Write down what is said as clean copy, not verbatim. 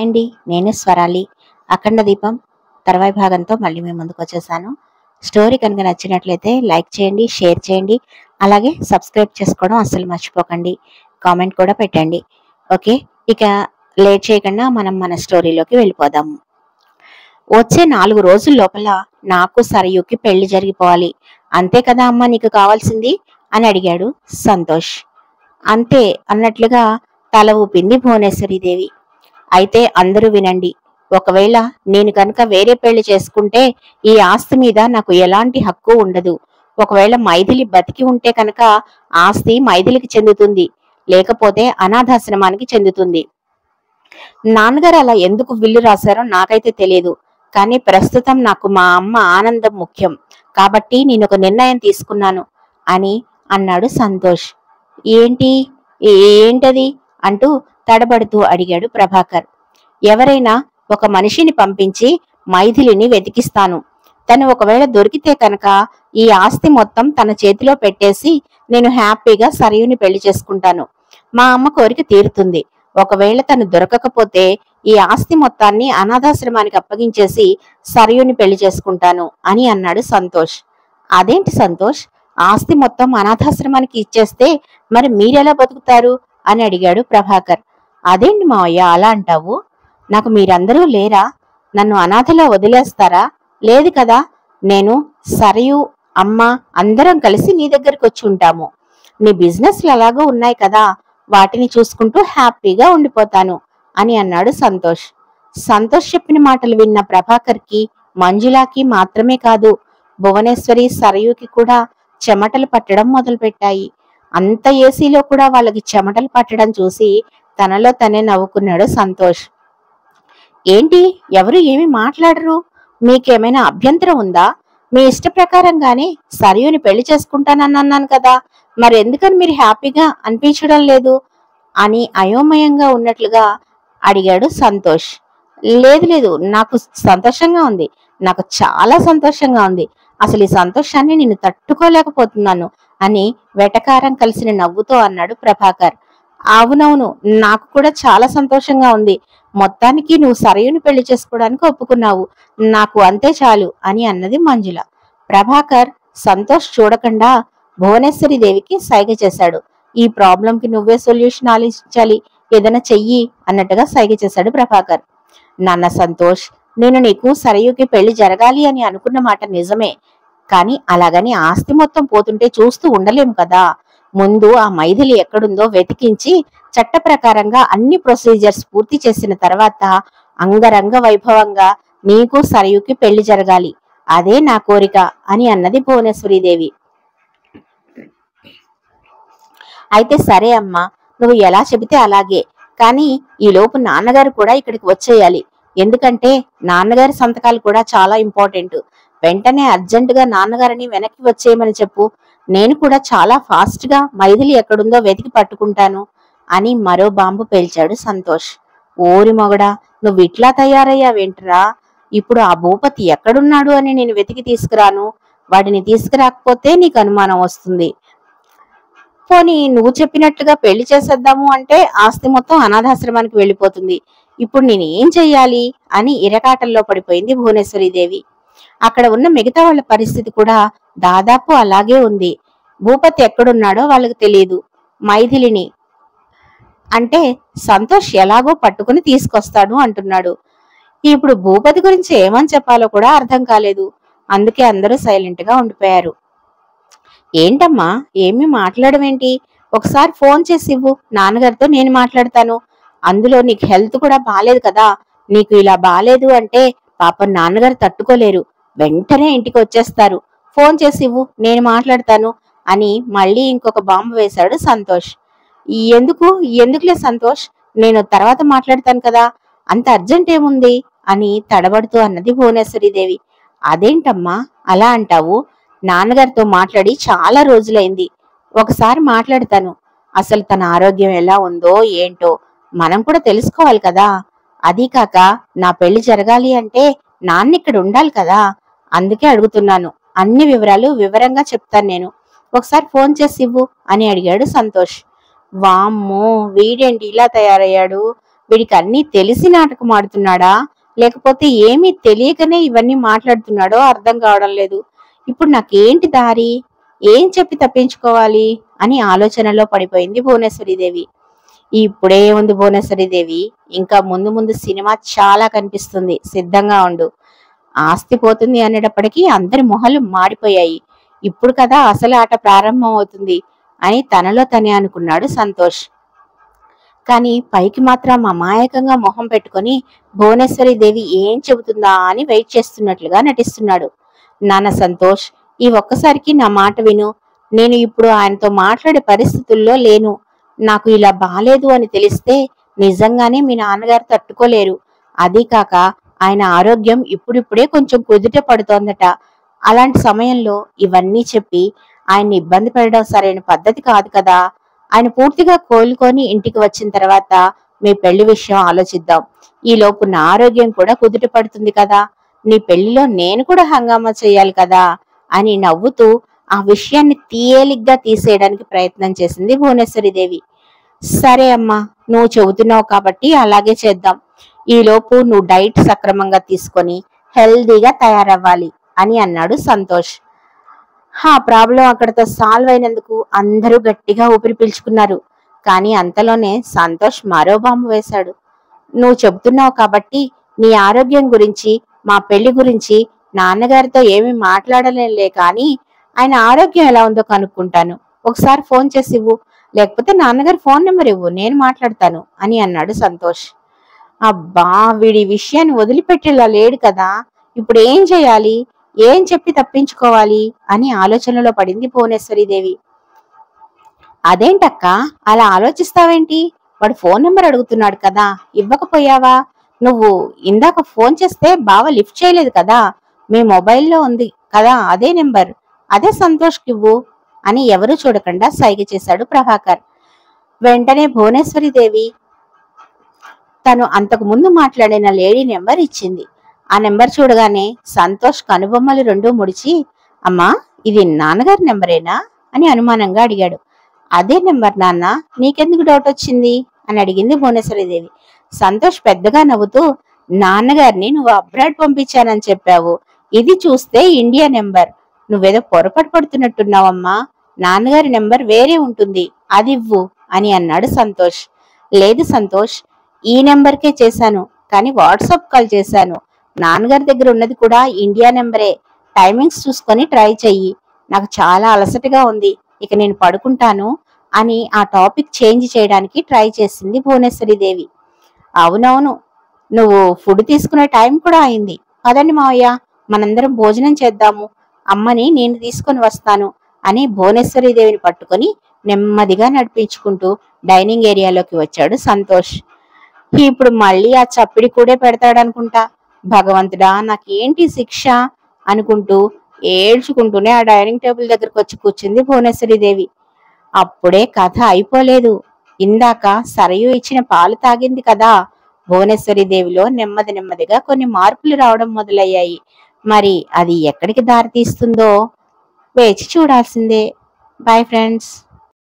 అండి, నేను స్వరాలి. అఖండ దీపం తర్వాయి భాగంతో మళ్ళీ మేము ముందుకు వచ్చేసాను. స్టోరీ కనుక నచ్చినట్లయితే లైక్ చేయండి, షేర్ చేయండి, అలాగే సబ్స్క్రైబ్ చేసుకోవడం అస్సలు మర్చిపోకండి. కామెంట్ కూడా పెట్టండి. ఓకే, ఇక లేట్ చేయకుండా మనం మన స్టోరీలోకి వెళ్ళిపోదాము. వచ్చే 4 రోజుల లోపల నాకు సరయుకి పెళ్లి జరిగిపోవాలి, అంతే కదా అమ్మ నీకు కావాల్సింది అని అడిగాడు సంతోష్. అంతే అన్నట్లుగా తల ఊపింది భువనేశ్వరీదేవి. అయితే అందరూ వినండి, ఒకవేళ నేను కనుక వేరే పెళ్లి చేసుకుంటే ఈ ఆస్తి మీద నాకు ఎలాంటి హక్కు ఉండదు. ఒకవేళ మైథిలి బతికి ఉంటే కనుక ఆస్తి మైథిలికి చెందుతుంది, లేకపోతే అనాథాశ్రమానికి చెందుతుంది. నాన్నగారు అలా ఎందుకు విల్లు రాశారో నాకైతే తెలియదు, కానీ ప్రస్తుతం నాకు మా అమ్మ ఆనందం ముఖ్యం, కాబట్టి నేను ఒక నిర్ణయం తీసుకున్నాను అని అన్నాడు సంతోష్. ఏంటి ఏంటది అంటూ తడబడుతూ అడిగాడు ప్రభాకర్. ఎవరైనా ఒక మనిషిని పంపించి మైథిలిని వెతికిస్తాను. తను ఒకవేళ దొరికితే కనుక ఈ ఆస్తి మొత్తం తన చేతిలో పెట్టేసి నేను హ్యాపీగా సరయుని పెళ్లి చేసుకుంటాను. మా అమ్మ కోరిక తీరుతుంది. ఒకవేళ తను దొరకకపోతే ఈ ఆస్తి మొత్తాన్ని అనాథాశ్రమానికి అప్పగించేసి సరయుని పెళ్లి చేసుకుంటాను అని అన్నాడు సంతోష్. అదేంటి సంతోష్, ఆస్తి మొత్తం అనాథాశ్రమానికి ఇచ్చేస్తే మరి మీరెలా బతుకుతారు అని అడిగాడు ప్రభాకర్. అదేంటి మావయ్య అలా అంటావు? నాకు మీరందరూ లేరా? నన్ను అనాథలా వదిలేస్తారా? లేదు కదా, నేను సరయు అమ్మ అందరం కలిసి నీ దగ్గరికి వచ్చి ఉంటాము. నీ బిజినెస్లు అలాగూ ఉన్నాయి కదా, వాటిని చూసుకుంటూ హ్యాపీగా ఉండిపోతాను అని అన్నాడు సంతోష్. సంతోష్ చెప్పిన మాటలు విన్న ప్రభాకర్కి, మంజులాకి మాత్రమే కాదు, భువనేశ్వరి సరయుకి కూడా చెమటలు పట్టడం మొదలుపెట్టాయి. అంత ఏసీలో కూడా వాళ్ళకి చెమటలు పట్టడం చూసి తనలో తనే నవ్వుకున్నాడు సంతోష్. ఏంటి, ఎవరు ఏమి మాట్లాడరు? మీకేమైనా అభ్యంతరం ఉందా? మీ ఇష్ట ప్రకారంగానే సరయుని పెళ్లి చేసుకుంటానన్నాను కదా, మరి ఎందుకని మీరు హ్యాపీగా అనిపించడం లేదు అని అయోమయంగా ఉన్నట్లుగా అడిగాడు సంతోష్. లేదు లేదు, నాకు సంతోషంగా ఉంది, నాకు చాలా సంతోషంగా ఉంది. అసలు ఈ సంతోషాన్ని నేను తట్టుకోలేకపోతున్నాను అని వెటకారం కలిసిన నవ్వుతో అన్నాడు ప్రభాకర్. అవునవును, నాకు కూడా చాలా సంతోషంగా ఉంది. మొత్తానికి నువ్వు సరయుని పెళ్లి చేసుకోవడానికి ఒప్పుకున్నావు, నాకు అంతే చాలు అని అన్నది మంజుల. ప్రభాకర్ సంతోష్ చూడకుండా భువనేశ్వరి దేవికి సైగ చేశాడు. ఈ ప్రాబ్లంకి నువ్వే సొల్యూషన్ ఆలోచించాలి, ఏదైనా చెయ్యి అన్నట్టుగా సైగ చేశాడు ప్రభాకర్. నాన్న సంతోష్, నేను నీకు సరయుకి పెళ్లి జరగాలి అని అనుకున్న మాట నిజమే, కానీ అలాగని ఆస్తి మొత్తం పోతుంటే చూస్తూ ఉండలేము కదా. ముందు ఆ మైథిలి ఎక్కడుందో వెతికించి చట్ట ప్రకారంగా అన్ని ప్రొసీజర్స్ పూర్తి చేసిన తర్వాత అంగరంగ వైభవంగా నీకు సరయుకి పెళ్లి జరగాలి, అదే నా కోరిక అని అన్నది భువనేశ్వరీదేవి. అయితే సరే అమ్మా, నువ్వు ఎలా చెబితే అలాగే, కానీ ఈలోపు నాన్నగారు కూడా ఇక్కడికి వచ్చేయాలి. ఎందుకంటే నాన్నగారి సంతకాలు కూడా చాలా ఇంపార్టెంట్. వెంటనే అర్జెంటుగా నాన్నగారిని వెనక్కి వచ్చేయమని చెప్పు. నేను కూడా చాలా ఫాస్ట్ గా మైథిలి ఎక్కడుందో వెతికి పట్టుకుంటాను అని మరో బాంబు పేల్చాడు సంతోష్. ఓరి మొగడా, నువ్వు ఇట్లా తయారయ్యావేంట్రా? ఇప్పుడు ఆ భూపతి ఎక్కడున్నాడు అని నేను వెతికి తీసుకురాను? వాడిని తీసుకురాకపోతే నీకు అనుమానం వస్తుంది. పోనీ నువ్వు చెప్పినట్లుగా పెళ్లి చేసేద్దాము అంటే ఆస్తి మొత్తం అనాథాశ్రమానికి వెళ్ళిపోతుంది. ఇప్పుడు నేను ఏం చెయ్యాలి అని ఇరకాటంలో పడిపోయింది భువనేశ్వరీదేవి. అక్కడ ఉన్న మిగతా వాళ్ళ పరిస్థితి కూడా దాదాపు అలాగే ఉంది. భూపతి ఎక్కడున్నాడో వాళ్ళకి తెలియదు. మైథిలిని అంటే సంతోష్ ఎలాగో పట్టుకుని తీసుకొస్తాడు అంటున్నాడు. ఇప్పుడు భూపతి గురించి ఏమని చెప్పాలో కూడా అర్థం కాలేదు. అందుకే అందరూ సైలెంట్ గా ఉండిపోయారు. ఏంటమ్మా, ఏమీ మాట్లాడమేంటి? ఒకసారి ఫోన్ చేసి ఇవ్వు, నాన్నగారితో నేను మాట్లాడతాను. అందులో నీకు హెల్త్ కూడా బాలేదు కదా, నీకు ఇలా బాలేదు అంటే పాపం నాన్నగారు తట్టుకోలేరు, వెంటనే ఇంటికి వచ్చేస్తారు. ఫోన్ చేసి ఇవ్వు, నేను మాట్లాడతాను అని మళ్ళీ ఇంకొక బాంబు వేశాడు సంతోష్. ఎందుకులే సంతోష్, నేను తర్వాత మాట్లాడతాను కదా, అంత అర్జెంట్ ఏముంది అని తడబడుతూ అన్నది భువనేశ్వరీదేవి. అదేంటమ్మా అలా అంటావు? నాన్నగారితో మాట్లాడి చాలా రోజులైంది, ఒకసారి మాట్లాడతాను. అసలు తన ఆరోగ్యం ఎలా ఉందో ఏంటో మనం కూడా తెలుసుకోవాలి కదా. అదీ కాక నా పెళ్లి జరగాలి అంటే నాన్న ఇక్కడ ఉండాలి కదా, అందుకే అడుగుతున్నాను. అన్ని వివరాలు వివరంగా చెప్తాను నేను. ఒకసారి ఫోన్ చేసి ఇవ్వు అని అడిగాడు సంతోష్. వామ్మో, వీడేంటి ఇలా తయారయ్యాడు? వీడికి అన్నీ తెలిసి నాటకం ఆడుతున్నాడా, లేకపోతే ఏమీ తెలియకనే ఇవన్నీ మాట్లాడుతున్నాడో అర్థం కావడం లేదు. ఇప్పుడు నాకేంటి దారి, ఏం చెప్పి తప్పించుకోవాలి అని ఆలోచనలో పడిపోయింది భువనేశ్వరీదేవి. ఇప్పుడే ఉంది భువనేశ్వరీదేవి, ఇంకా ముందు ముందు సినిమా చాలా కనిపిస్తుంది, సిద్ధంగా ఉండు. ఆస్తి పోతుంది అనేటప్పటికీ అందరి మొహలు మాడిపోయాయి. ఇప్పుడు కదా అసలు ఆట ప్రారంభం అవుతుంది అని తనలో తనే అనుకున్నాడు సంతోష్. కానీ పైకి మాత్రం అమాయకంగా మొహం పెట్టుకుని భువనేశ్వరీదేవి ఏం చెబుతుందా అని వెయిట్ చేస్తున్నట్లుగా నటిస్తున్నాడు. నాన్న సంతోష్, ఈ ఒక్కసారికి నా మాట విను. నేను ఇప్పుడు ఆయనతో మాట్లాడే పరిస్థితుల్లో లేను. నాకు ఇలా బాలేదు అని తెలిస్తే నిజంగానే మీ నాన్నగారు తట్టుకోలేరు. అదీ కాక ఆయన ఆరోగ్యం ఇప్పుడిప్పుడే కొంచెం కుదుట పడుతోందట. అలాంటి సమయంలో ఇవన్నీ చెప్పి ఆయన్ని ఇబ్బంది పెట్టడం సరైన పద్ధతి కాదు కదా. ఆయన పూర్తిగా కోలుకొని ఇంటికి వచ్చిన తర్వాత మీ పెళ్లి విషయం ఆలోచిద్దాం. ఈలోపు నా ఆరోగ్యం కూడా కుదుట పడుతుంది కదా. నీ పెళ్లిలో నేను కూడా హంగామా చేయాలి కదా అని నవ్వుతూ ఆ విషయాన్ని తేలిగ్గా తీసేయడానికి ప్రయత్నం చేసింది భువనేశ్వరీదేవి. సరే అమ్మా, నువ్వు చెబుతున్నావు కాబట్టి అలాగే చేద్దాం. ఈలోపు నువ్వు డైట్ సక్రమంగా తీసుకొని హెల్దీగా తయారవ్వాలి అని అన్నాడు సంతోష్. ఆ ప్రాబ్లం అక్కడతో సాల్వ్ అయినందుకు అందరూ గట్టిగా ఊపిరి పీల్చుకున్నారు. కానీ అంతలోనే సంతోష్ మరో బాంబు వేశాడు. నువ్వు చెబుతున్నావు కాబట్టి నీ ఆరోగ్యం గురించి, మా పెళ్లి గురించి నాన్నగారితో ఏమీ మాట్లాడలేనులే, కానీ ఆయన ఆరోగ్యం ఎలా ఉందో కనుక్కుంటాను. ఒకసారి ఫోన్ చేసి ఇవ్వు, లేకపోతే నాన్నగారి ఫోన్ నెంబర్ ఇవ్వు, నేను మాట్లాడతాను అని అన్నాడు సంతోష్. అబ్బా, వీడి విషయాన్ని వదిలిపెట్టేలా లేడు కదా. ఇప్పుడు ఏం చేయాలి, ఏం చెప్పి తప్పించుకోవాలి అని ఆలోచనలో పడింది భువనేశ్వరీదేవి. అదేంటక్క అలా ఆలోచిస్తావేంటి? వాడు ఫోన్ నెంబర్ అడుగుతున్నాడు కదా, ఇవ్వకపోయావా? నువ్వు ఇందాక ఫోన్ చేస్తే బావ లిఫ్ట్ చేయలేదు కదా, మీ మొబైల్లో ఉంది కదా అదే నెంబర్, అదే సంతోష్కి ఇవ్వు అని ఎవరూ చూడకుండా సైగ చేశాడు ప్రభాకర్. వెంటనే భువనేశ్వరీదేవి తను అంతకు ముందు మాట్లాడిన లేడీ నెంబర్ ఇచ్చింది. ఆ నెంబర్ చూడగానే సంతోష్ కనుబొమ్మలు రెండూ ముడిచి, అమ్మా, ఇది నాన్నగారి నెంబరేనా అని అనుమానంగా అడిగాడు. అదే నెంబర్ నాన్న, నీకెందుకు డౌట్ వచ్చింది అని అడిగింది భువనేశ్వరీదేవి. సంతోష్ పెద్దగా నవ్వుతూ, నాన్నగారిని నువ్వు అబ్రాడ్ పంపించానని చెప్పావు, ఇది చూస్తే ఇండియా నెంబర్, నువ్వేదో పొరపాటు పడుతున్నట్టున్నావమ్మా, నాన్నగారి నెంబర్ వేరే ఉంటుంది, అది ఇవ్వు అని అన్నాడు సంతోష్. లేదు సంతోష్, ఈ నెంబర్కే చేశాను, కానీ వాట్సాప్ కాల్ చేశాను. నాన్నగారి దగ్గర ఉన్నది కూడా ఇండియా నెంబరే. టైమింగ్స్ చూసుకొని ట్రై చెయ్యి, నాకు చాలా అలసటగా ఉంది, ఇక నేను పడుకుంటాను అని ఆ టాపిక్ చేంజ్ చేయడానికి ట్రై చేసింది భువనేశ్వరీదేవి. అవునవును, నువ్వు ఫుడ్ తీసుకునే టైం కూడా అయింది, పదండి మావయ్య, మనందరం భోజనం చేద్దాము, అమ్మని నేను తీసుకొని వస్తాను అని భువనేశ్వరీదేవిని పట్టుకొని నెమ్మదిగా నడిపించుకుంటూ డైనింగ్ ఏరియాలోకి వచ్చాడు సంతోష్. ఇప్పుడు మళ్ళీ ఆ చప్పిడి కూడా పెడతాడనుకుంటా, భగవంతుడా నాకేంటి శిక్ష అనుకుంటూ ఏడ్చుకుంటూనే ఆ డైనింగ్ టేబుల్ దగ్గరకు వచ్చి కూర్చుంది భువనేశ్వరీదేవి. అప్పుడే కథ అయిపోలేదు. ఇందాక సరయు ఇచ్చిన పాలు తాగింది కదా. భువనేశ్వరీదేవిలో నెమ్మది నెమ్మదిగా కొన్ని మార్పులు రావడం మొదలయ్యాయి. మరి అది ఎక్కడికి దారి తీస్తుందో వేచి చూడాల్సిందే. Boy friends.